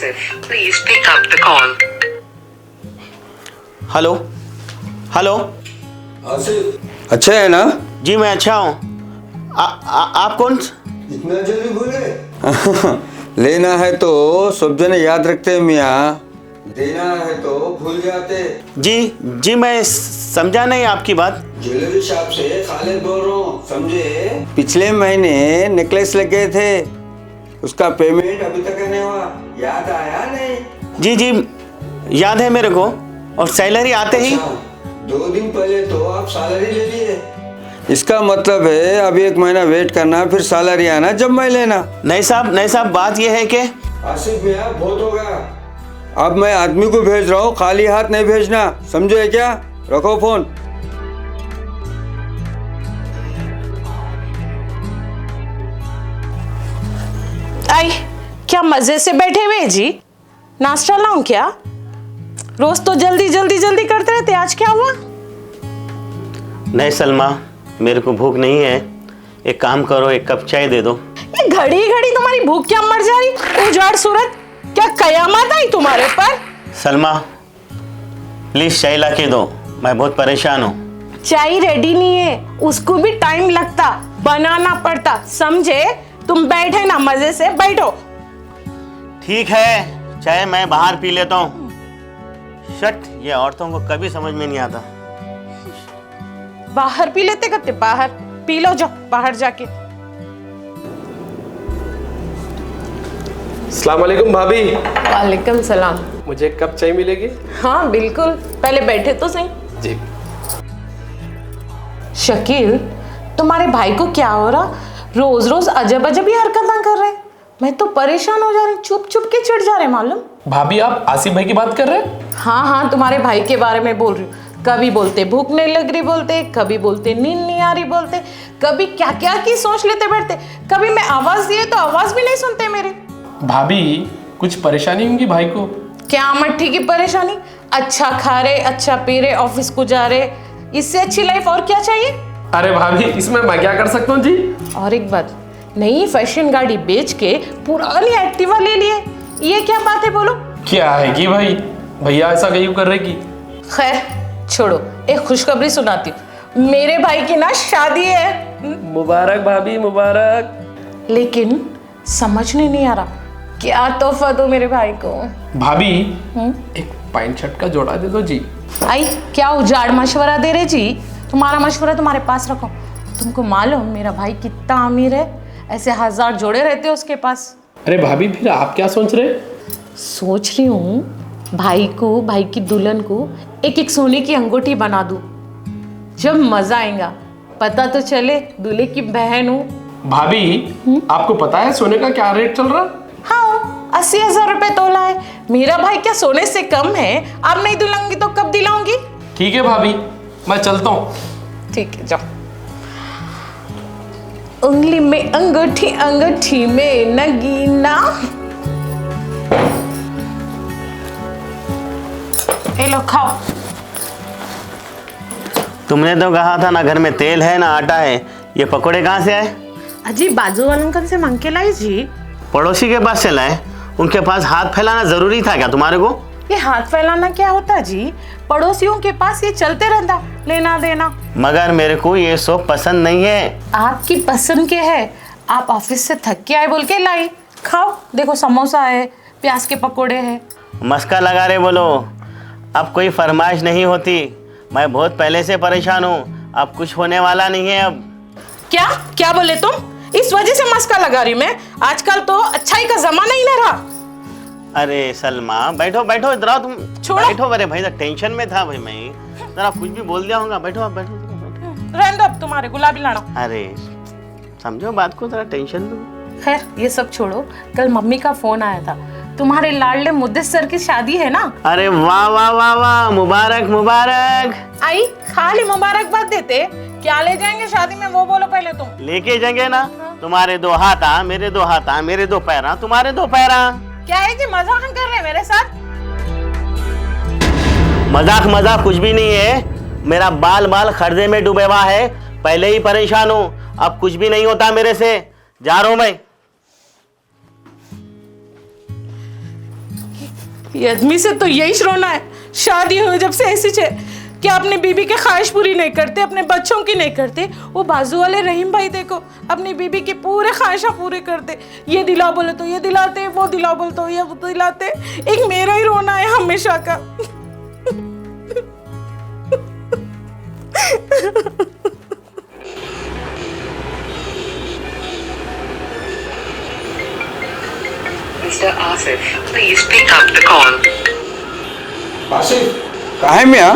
expensive. Please pick up the call. Hello hello. Asif अच्छा है ना? जी मैं अच्छा हूँ। आप कौन? इतना जल्दी भूले? लेना है तो सब जने याद रखते हैं मियाँ, देना है तो भूल जाते। जी मैं समझा नहीं आपकी बात। ज्वेलरी शॉप से खालिद बोल रहा हूँ, समझे? पिछले महीने नेकलेस लगे थे, उसका पेमेंट अभी तक नहीं हुआ, याद आया नहीं? जी याद है मेरे को, और सैलरी आते ही 2 दिन पहले तो आप सैलरी ले लिए। इसका मतलब है अभी 1 महीना वेट करना, फिर सैलरी आना जब मैं लेना। नहीं साहब बात यह है कि आसिफ मियाँ बहुत हो गया, अब मैं आदमी को भेज रहा हूँ, खाली हाथ नहीं भेजना, समझे क्या? रखो फोन। आई क्या मजे से बैठे हुए जी? नाश्ता लाऊं क्या? रोज तो जल्दी करते रहते, आज क्या हुआ? नहीं सलमा, मेरे को भूख नहीं है। एक काम करो, 1 कप चाय दे दो। ये घड़ी तुम्हारी भूख क्या मर जा रही? उजाड़ सूरत, क्या कयामत आई तुम्हारे पर? सलमा प्लीज चाय ला के दो, मैं बहुत परेशान हूँ। चाय रेडी नहीं है, उसको भी टाइम लगता, बनाना पड़ता, समझे? तुम बैठे ना, मजे से बैठो। ठीक है, चाय मैं बाहर पी लेता हूँ। शट, ये औरतों को कभी समझ में नहीं आता। बाहर पी लेते करते, बाहर पी लो, जाओ बाहर जाके। अस्सलाम वालेकुम भाभी। वालेकुम सलाम। मुझे 1 कप चाय मिलेगी? हाँ बिल्कुल, पहले बैठे तो सही। जी। शकील, तुम्हारे भाई को क्या हो रहा? रोज रोज अजब ही हरकतें कर रहे। मैं तो परेशान हो जा रही, चुप के चिढ़ जा रहे मालूम। भाभी आप आसिफ भाई की बात कर रहे हैं? हाँ तुम्हारे भाई के बारे में बोल रही हूँ। कभी बोलते भूख नहीं लग रही बोलते, कभी बोलते नींद नहीं आ रही बोलते, कभी क्या की सोच लेते बैठते, कभी मैं आवाज दिए तो आवाज भी नहीं सुनते मेरे। भाभी कुछ परेशानी होंगी भाई को? क्या मट्ठी की परेशानी? अच्छा खा रहे, अच्छा पी रहे, ऑफिस को जा रहे, इससे अच्छी लाइफ और क्या चाहिए? अरे भाभी इसमें मैं क्या कर सकता हूँ जी? और एक बात, नई फैशन गाड़ी बेच के पुरानी एक्टिवा ले लिए, ये क्या बात है बोलो? क्या है कि भाई भैया ऐसा क्यों कर रहे की? खैर छोड़ो, एक खुशखबरी सुनाती हूँ, मेरे भाई की ना शादी है। मुबारक भाभी मुबारक। लेकिन समझने नहीं आ रहा क्या तोहफा दो मेरे भाई को। भाभी एक पैंट शर्ट का जोड़ा दे दो जी। आई क्या उजाड़ मशवरा दे रहे जी? तुम्हारा मशवरा तुम्हारे पास रखो। तुमको मालूम मेरा भाई कितना अमीर है, ऐसे 1000 जोड़े रहते उसके पास। अरे भाभी फिर आप क्या सोच रहे? सोच रही हूँ भाई की दुल्हन को एक सोने की अंगूठी बना दूं, जब मजा आएगा, पता तो चले दूल्हे की बहन हूँ। भाभी आपको पता है सोने का क्या रेट चल रहा? हाँ 80,000 रुपए तोला है। मेरा भाई क्या सोने से कम है? अब नहीं दिलाऊंगी तो कब दिलाऊंगी? ठीक है भाभी मैं चलता हूँ। ठीक है जाओ। उंगली में अंगूठी, अंगूठी में नगीना। ए लो खाओ। तुमने तो कहा था ना घर में तेल है ना आटा है, ये पकोड़े कहाँ से आए? अजी बाजू वाले अंकल से मांग के लाई जी। पड़ोसी के पास से लाए? उनके पास हाथ फैलाना जरूरी था क्या तुम्हारे को? ये हाथ फैलाना क्या होता जी? पड़ोसियों के पास ये चलते रहता, लेना देना। मगर मेरे को ये सब पसंद नहीं है। आपकी पसंद के है, आप ऑफिस से थक के आए बोल के लाई, खाओ। देखो समोसा है, प्याज के पकोड़े हैं। मस्का लगा रहे बोलो, अब कोई फरमाइश नहीं होती। मैं बहुत पहले से परेशान हूँ, अब कुछ होने वाला नहीं है। अब क्या बोले तुम? इस वजह से मस्का लगा रही मैं? आजकल तो अच्छाई का जमाना ही नहीं रहा। अरे सलमा बैठो इधर आओ। तुम छोड़ो। बैठो। अरे भाई टेंशन में था भाई, मैं जरा कुछ भी बोल दिया होगा। बैठो आप बैठो। रहने दो अब तुम्हारे गुलाबी लाना। अरे समझो बात को, जरा टेंशन दो। खैर ये सब छोड़ो, कल मम्मी का फोन आया था, तुम्हारे लाडले मुद्दसर की शादी है ना? अरे वाह वाह वाह वाह, मुबारक मुबारक। आई खाली मुबारकबाद देते, क्या ले जाएंगे शादी में वो बोलो पहले तुम। लेके जाएंगे ना, तुम्हारे 2 हाथ मेरे 2 हाथ, मेरे 2 पैर तुम्हारे 2 पैर। क्या है जी, मजाक कर रहे हैं मेरे साथ? मजाक कुछ भी नहीं है। मेरा बाल खर्चे में डूबे हुआ है, पहले ही परेशान हूँ, अब कुछ भी नहीं होता मेरे से। जा रहा हूं मैं। ये आदमी से तो यही रोना है। शादी हुई जब से ऐसी है कि अपनी बीबी की ख्वाहिश पूरी नहीं करते, अपने बच्चों की नहीं करते। वो बाजू वाले रहीम भाई देखो, अपनी बीबी की पूरे ख्वाहिशा पूरे करते। ये दिलाओ बोले तो ये दिलाते, वो दिलाओ बोले तो ये दिलाते। एक मेरा ही रोना है हमेशा का। Mr. Asif, please pick up the call. Asif कहाँ है मियाँ?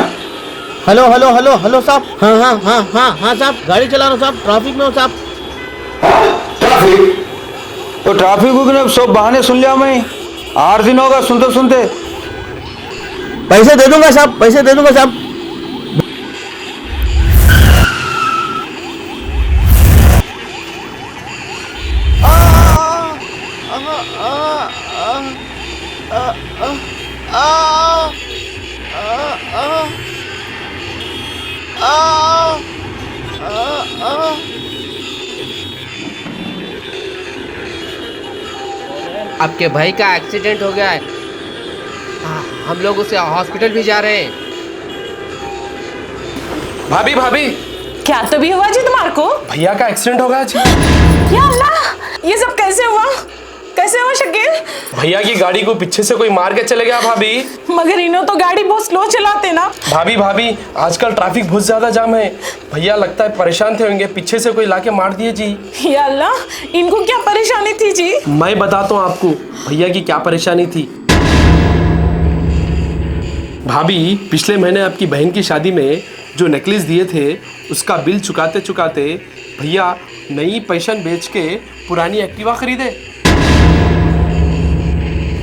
हेलो हेलो हेलो हेलो साहब। हाँ हाँ हाँ हाँ हाँ साहब, गाड़ी चला रहा हूँ साहब, ट्रैफिक में हूँ साहब। ट्रैफिक? तो ट्रैफिक को ना सब बहाने सुन लिया मैं। 8 दिन होगा सुनते सुनते। पैसे दे दूंगा साहब, पैसे दे दूंगा साहब। आपके भाई का एक्सीडेंट हो गया है। हम लोग उसे हॉस्पिटल भी जा रहे हैं। भाभी भाभी, क्या तो भी हुआ जी तुम्हारे को? भैया का एक्सीडेंट हो गया जी। या अल्लाह, ये सब कैसे हुआ? कैसे हुआ शकील? भैया की गाड़ी को पीछे से कोई मार के चले गया भाभी। मगर इन्हों तो गाड़ी बहुत स्लो चलाते ना। भाभी भाभी, आजकल ट्रैफिक बहुत ज्यादा जाम है। भैया लगता है परेशान थे होंगे, पीछे से कोई लाके मार दिए जी। या अल्लाह, इनको क्या परेशानी थी जी? मैं बताता हूँ आपको भैया की क्या परेशानी थी। भाभी, पिछले महीने आपकी बहन की शादी में जो नेकलेस दिए थे उसका बिल चुकाते चुकाते भैया नई पैशन बेच के पुरानी एक्टिवा खरीदे।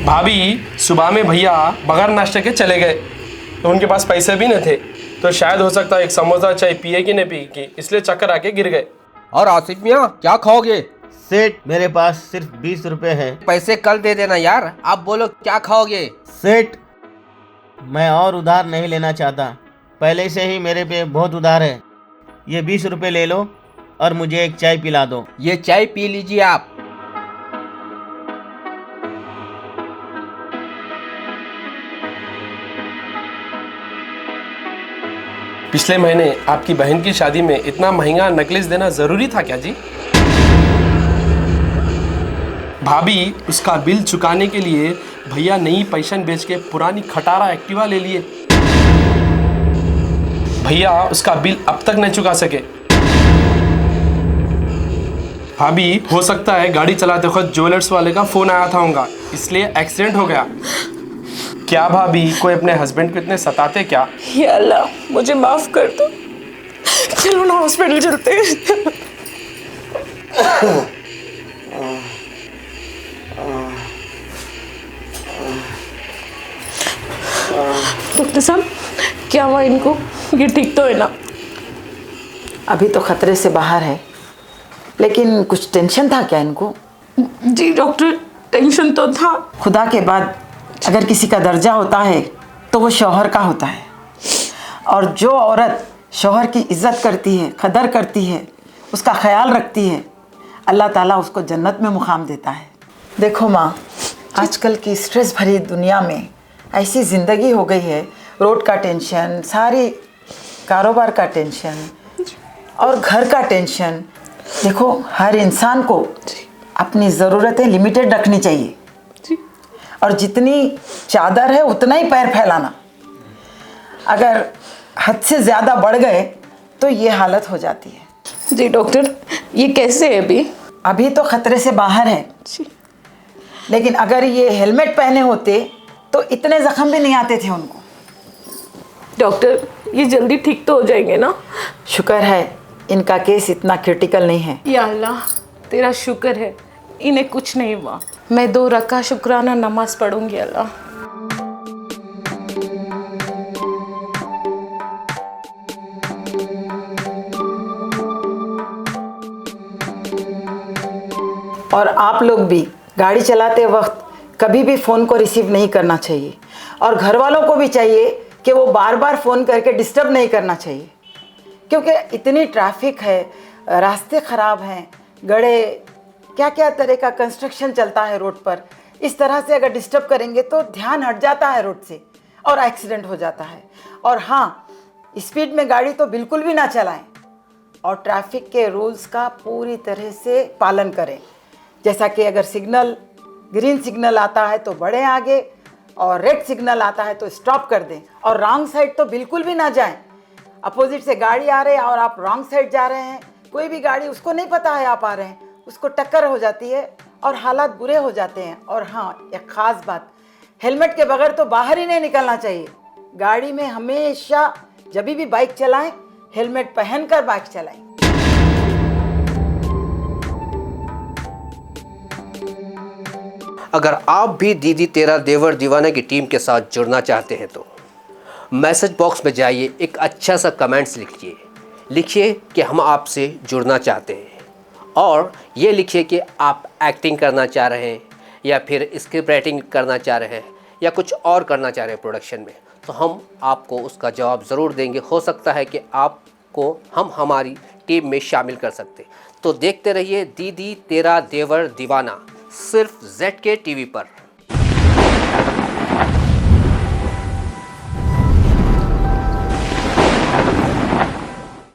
भाभी, सुबह में भैया बगैर नाश्ते के चले गए तो उनके पास पैसे भी नहीं थे, तो शायद हो सकता है एक समोसा चाय पिए कि नहीं पी की, इसलिए चक्कर आके गिर गए। और आसिफ मियाँ क्या खाओगे? सेठ, मेरे पास सिर्फ 20 रुपए है। पैसे कल दे देना यार। आप बोलो क्या खाओगे? सेठ, मैं और उधार नहीं लेना चाहता, पहले से ही मेरे पे बहुत उधार है। ये 20 रुपए ले लो और मुझे एक चाय पिला दो। ये चाय पी लीजिए आप। पिछले महीने आपकी बहन की शादी में इतना महंगा नेकलेस देना जरूरी था क्या जी? भाभी, उसका बिल चुकाने के लिए भैया नई पैशन बेच के पुरानी खटारा एक्टिवा ले लिए। भैया उसका बिल अब तक नहीं चुका सके। भाभी, हो सकता है गाड़ी चलाते वक्त ज्वेलर्स वाले का फोन आया था होगा, इसलिए एक्सीडेंट हो गया। क्या भाभी, कोई अपने हस्बैंड को इतने सताते क्या? या अल्लाह, मुझे माफ कर दो। चलो ना हॉस्पिटल चलते हैं। डॉक्टर साहब, क्या हुआ इनको? ये ठीक तो है ना? अभी तो खतरे से बाहर है, लेकिन कुछ टेंशन था क्या इनको? जी डॉक्टर, टेंशन तो था। खुदा के बाद अगर किसी का दर्जा होता है तो वो शौहर का होता है, और जो औरत शौहर की इज्जत करती है, कदर करती है, उसका ख्याल रखती है, अल्लाह ताला उसको जन्नत में मुकाम देता है। देखो माँ, आजकल की स्ट्रेस भरी दुनिया में ऐसी ज़िंदगी हो गई है, रोड का टेंशन, सारी कारोबार का टेंशन और घर का टेंशन। देखो, हर इंसान को अपनी ज़रूरतें लिमिटेड रखनी चाहिए, और जितनी चादर है उतना ही पैर फैलाना। अगर हद से ज़्यादा बढ़ गए तो ये हालत हो जाती है। जी डॉक्टर, ये कैसे है अभी? अभी तो खतरे से बाहर है, जी। लेकिन अगर ये हेलमेट पहने होते तो इतने जख्म भी नहीं आते थे उनको। डॉक्टर, ये जल्दी ठीक तो हो जाएंगे ना? शुक्र है इनका केस इतना क्रिटिकल नहीं है। या अल्लाह, तेरा शुक्र है इन्हें कुछ नहीं हुआ। मैं 2 रका शुक्राना नमाज पढ़ूंगी। अल्लाह। और आप लोग भी गाड़ी चलाते वक्त कभी भी फ़ोन को रिसीव नहीं करना चाहिए, और घर वालों को भी चाहिए कि वो बार बार फ़ोन करके डिस्टर्ब नहीं करना चाहिए, क्योंकि इतनी ट्रैफिक है, रास्ते ख़राब हैं, गड्ढे, क्या क्या तरह का कंस्ट्रक्शन चलता है रोड पर। इस तरह से अगर डिस्टर्ब करेंगे तो ध्यान हट जाता है रोड से और एक्सीडेंट हो जाता है। और हाँ, स्पीड में गाड़ी तो बिल्कुल भी ना चलाएं और ट्रैफिक के रूल्स का पूरी तरह से पालन करें। जैसा कि अगर सिग्नल ग्रीन सिग्नल आता है तो बढ़ें आगे और रेड सिग्नल आता है तो स्टॉप कर दें। और रॉन्ग साइड तो बिल्कुल भी ना जाएं। अपोजिट से गाड़ी आ रही है और आप रॉन्ग साइड जा रहे हैं, कोई भी गाड़ी उसको नहीं पता है आप आ रहे हैं, उसको टक्कर हो जाती है और हालात बुरे हो जाते हैं। और हाँ, एक ख़ास बात, हेलमेट के बगैर तो बाहर ही नहीं निकलना चाहिए। गाड़ी में हमेशा जब भी बाइक चलाएं हेलमेट पहनकर बाइक चलाएं। अगर आप भी दीदी तेरा देवर दीवाना की टीम के साथ जुड़ना चाहते हैं तो मैसेज बॉक्स में जाइए, एक अच्छा सा कमेंट्स लिखिए कि हम आपसे जुड़ना चाहते हैं, और ये लिखिए कि आप एक्टिंग करना चाह रहे हैं या फिर स्क्रिप्ट राइटिंग करना चाह रहे हैं या कुछ और करना चाह रहे हैं प्रोडक्शन में, तो हम आपको उसका जवाब ज़रूर देंगे। हो सकता है कि आपको हम हमारी टीम में शामिल कर सकते। तो देखते रहिए दीदी तेरा देवर दीवाना, सिर्फ ZK TV पर।